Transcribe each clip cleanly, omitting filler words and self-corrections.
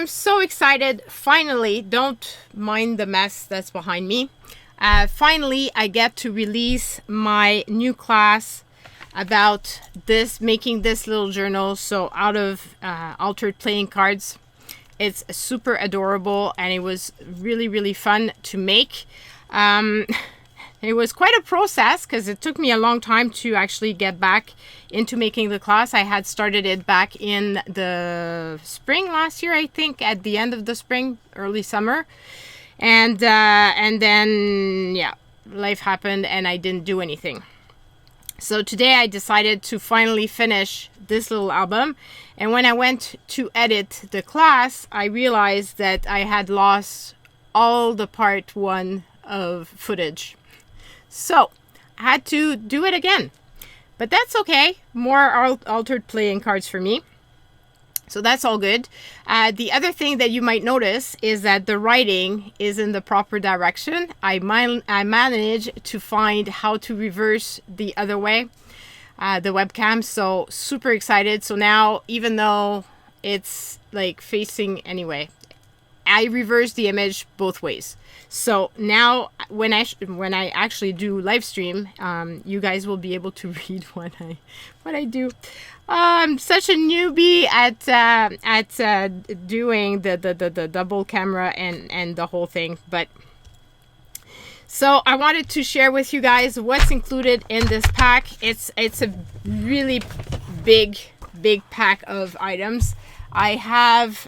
I'm so excited. Finally, don't mind the mess that's behind me. Finally, I get to release my new class about this, making this little journal. So out of altered playing cards. It's super adorable, and it was really, really fun to make. It was quite a process because it took me a long time to actually get back into making the class. I had started it back in the spring last year, I think, at the end of the spring, early summer. And then, yeah, life happened and I didn't do anything. So today I decided to finally finish this little album. And when I went to edit the class, I realized that I had lost all the part 1 of footage. So I had to do it again. But that's okay. More altered playing cards for me. So that's all good. The other thing that you might notice is that the writing is in the proper direction. I managed to find how to reverse the other way, the webcam. So super excited. So now, even though it's like facing anyway, I reverse the image both ways. So now when I actually do live stream, you guys will be able to read what I do. I'm such a newbie at doing the double camera and the whole thing, but so I wanted to share with you guys what's included in this pack. It's a really big pack of items. I have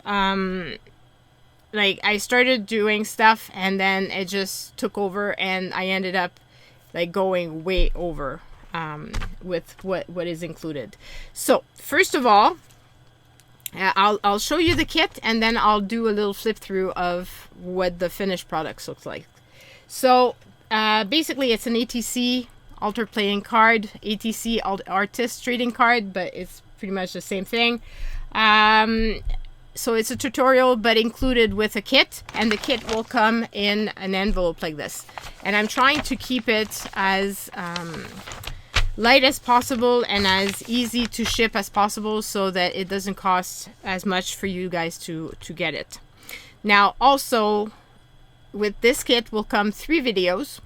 like I started doing stuff and then it just took over and I ended up like going way over with what is included. So first of all, I'll show you the kit and then I'll do a little flip through of what the finished products looks like. So basically it's an ATC altered playing card, ATC artist trading card, but it's pretty much the same thing. So it's a tutorial, but included with a kit, and the kit will come in an envelope like this. And I'm trying to keep it as light as possible and as easy to ship as possible so that it doesn't cost as much for you guys to get it. Now, also, with this kit will come 3 videos.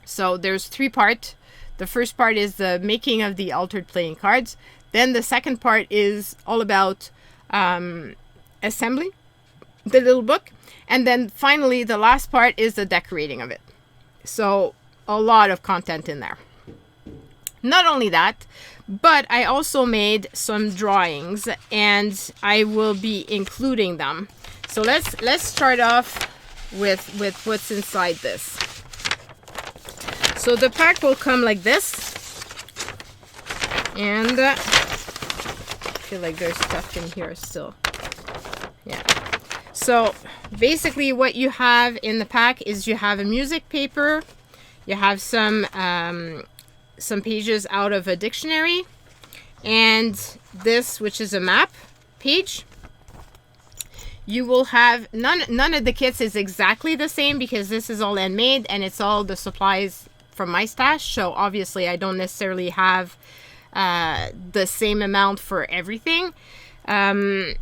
So there's 3 parts. The first part is the making of the altered playing cards. Then the second part is all about assembly the little book, and then finally the last part is the decorating of it. So a lot of content in there. Not only that, but I also made some drawings and I will be including them. So let's start off with what's inside this. So the pack will come like this, and I feel like there's stuff in here still. Yeah. So basically what you have in the pack is you have a music paper, you have some pages out of a dictionary, and this, which is a map page. You will have none of the kits is exactly the same because this is all handmade and it's all the supplies from my stash. So obviously I don't necessarily have the same amount for everything, but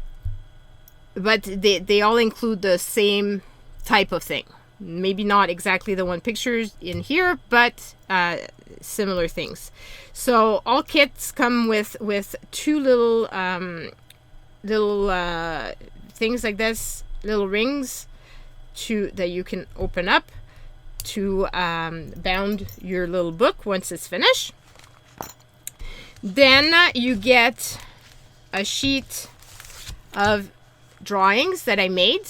they all include the same type of thing. Maybe not exactly the one pictures in here, but similar things. So all kits come with 2 little things like this, little rings that you can open up to bound your little book once it's finished. Then you get a sheet of drawings that I made,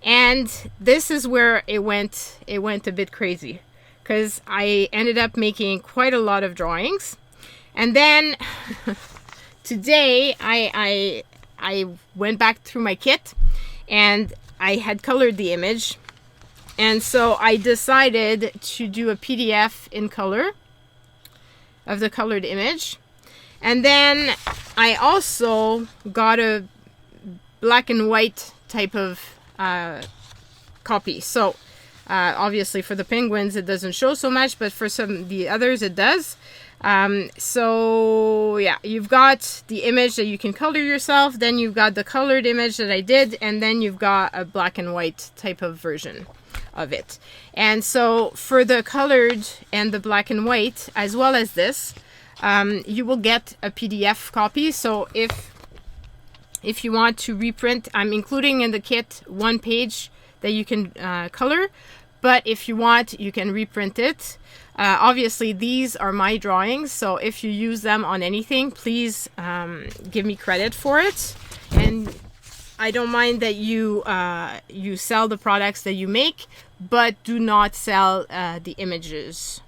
and this is where it went a bit crazy because I ended up making quite a lot of drawings. And then today I went back through my kit and I had colored the image, and so I decided to do a PDF in color of the colored image. And then I also got a black and white type of copy. So obviously for the penguins it doesn't show so much, but for some of the others it does. So yeah, you've got the image that you can color yourself, then you've got the colored image that I did, and then you've got a black and white type of version of it. And so for the colored and the black and white, as well as this, you will get a PDF copy. So if you want to reprint, I'm including in the kit one page that you can color, but if you want, you can reprint it. Obviously, these are my drawings, so if you use them on anything, please give me credit for it. And I don't mind that you sell the products that you make, but do not sell the images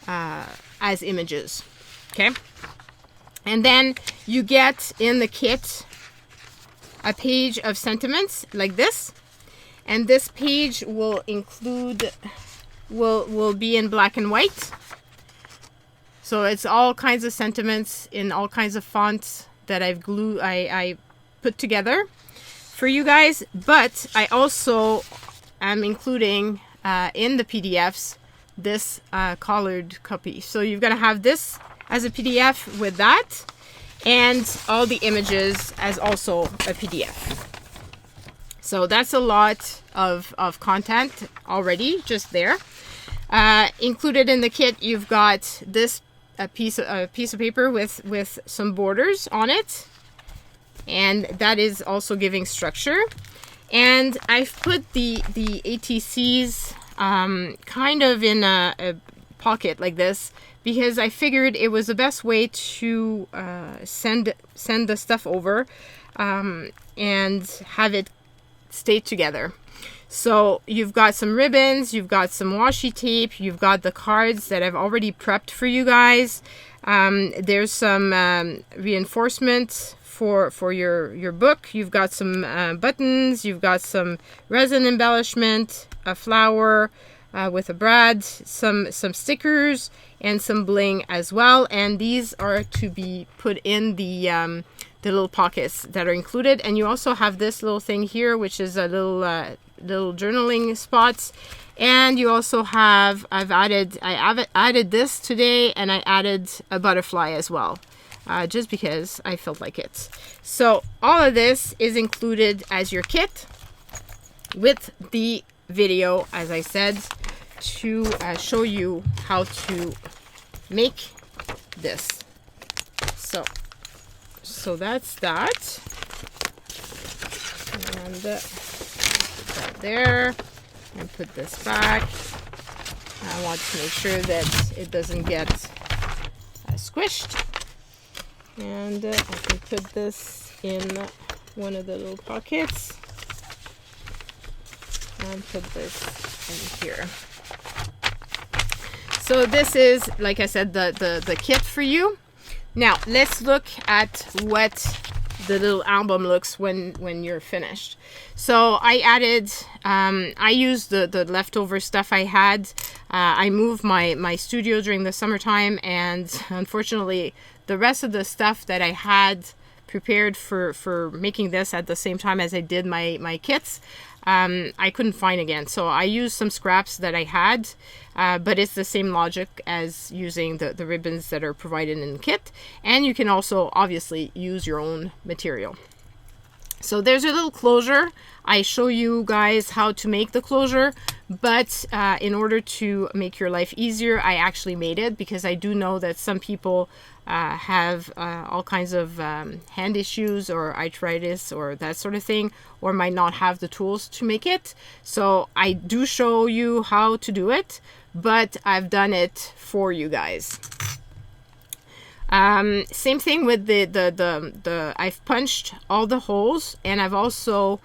as images. Okay? And then you get in the kit a page of sentiments like this. And this page will include, will be in black and white. So it's all kinds of sentiments in all kinds of fonts that I put together for you guys. But I also am including in the PDFs this colored copy. So you're gonna have this as a PDF with that, and all the images as also a PDF. So that's a lot of content already just there. Included in the kit, you've got this a piece of paper with some borders on it, and that is also giving structure. And I've put the ATCs kind of in a pocket like this, because I figured it was the best way to send the stuff over and have it stay together. So you've got some ribbons, you've got some washi tape, you've got the cards that I've already prepped for you guys. There's some reinforcement for your book. You've got some buttons, you've got some resin embellishment, a flower with a brad, some stickers, and some bling as well. And these are to be put in the little pockets that are included. And you also have this little thing here, which is a little journaling spots. And you also have, I added this today, and I added a butterfly as well, just because I felt like it. So all of this is included as your kit with the video, as I said, to show you how to make this. So that's that. And put that there and put this back. I want to make sure that it doesn't get squished. And I can put this in one of the little pockets and put this in here. So this is, like I said, the kit for you. Now let's look at what the little album looks when you're finished. So I added, I used the leftover stuff I had. I moved my studio during the summertime, and unfortunately the rest of the stuff that I had prepared for making this at the same time as I did my kits, I couldn't find again. So I used some scraps that I had, but it's the same logic as using the ribbons that are provided in the kit. And you can also obviously use your own material. So there's a little closure. I show you guys how to make the closure, but in order to make your life easier, I actually made it, because I do know that some people have all kinds of hand issues or arthritis or that sort of thing, or might not have the tools to make it. So I do show you how to do it, but I've done it for you guys. Same thing with the I've punched all the holes, and I've also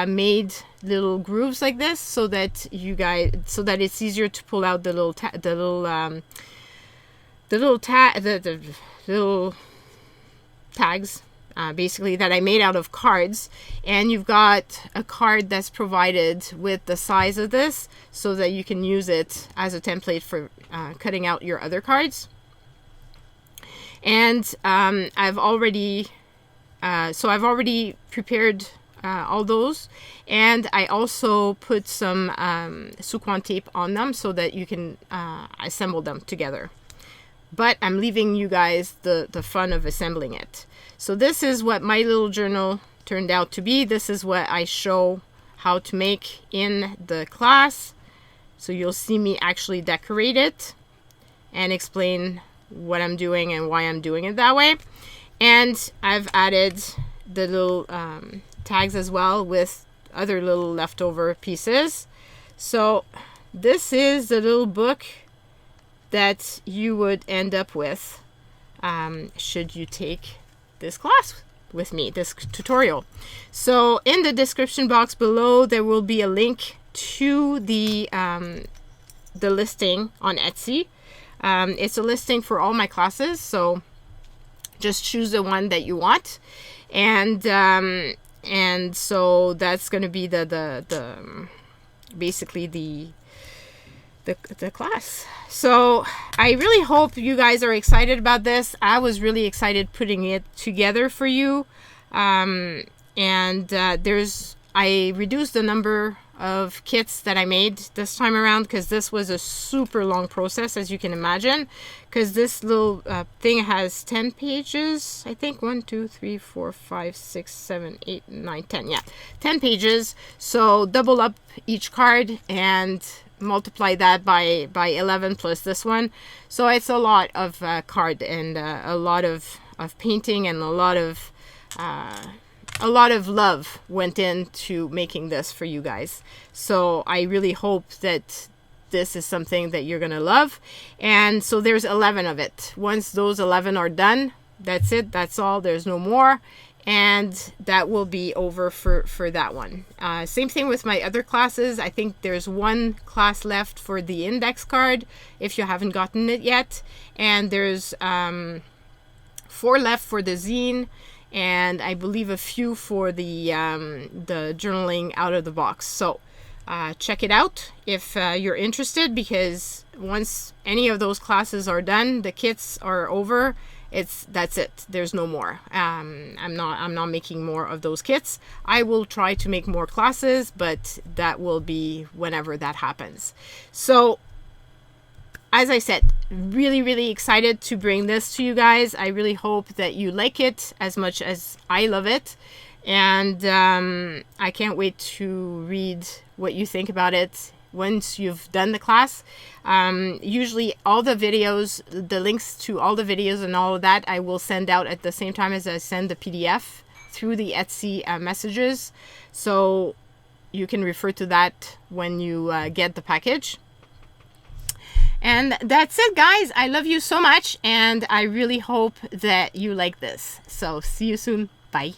made little grooves like this so that it's easier to pull out the little tags, basically, that I made out of cards. And you've got a card that's provided with the size of this so that you can use it as a template for cutting out your other cards. And I've already prepared all those, and I also put some Suquan tape on them so that you can assemble them together. but I'm leaving you guys the fun of assembling it. So this is what my little journal turned out to be. This is what I show how to make in the class. So you'll see me actually decorate it and explain what I'm doing and why I'm doing it that way. And I've added the little tags as well with other little leftover pieces. So this is the little book that you would end up with should you take this class with me, this tutorial. So in the description box below, there will be a link to the listing on Etsy. It's a listing for all my classes, so just choose the one that you want, and so that's going to be basically the class. So I really hope you guys are excited about this. I was really excited putting it together for you, I reduced the number of kits that I made this time around because this was a super long process, as you can imagine, because this little thing has 10 pages, I think. 1 2 3 4 5 6 7 8 9 10, yeah, 10 pages. So double up each card and multiply that by 11 plus this one. So it's a lot of card and a lot of painting, and a lot of love went into making this for you guys. So I really hope that this is something that you're gonna love. And so there's 11 of it. Once those 11 are done, that's it, that's all, there's no more, and that will be over for that one. Same thing with my other classes. I think there's one class left for the index card if you haven't gotten it yet, and there's 4 left for the zine, and I believe a few for the journaling out of the box. So check it out if you're interested, because once any of those classes are done, the kits are over. That's it. There's no more. I'm not making more of those kits. I will try to make more classes, but that will be whenever that happens. So as I said, really excited to bring this to you guys. I really hope that you like it as much as I love it, and I can't wait to read what you think about it once you've done the class. Usually all the videos, the links to all the videos and all of that, I will send out at the same time as I send the PDF through the Etsy messages, so you can refer to that when you get the package. And that's it, guys. I love you so much, and I really hope that you like this. So see you soon. Bye.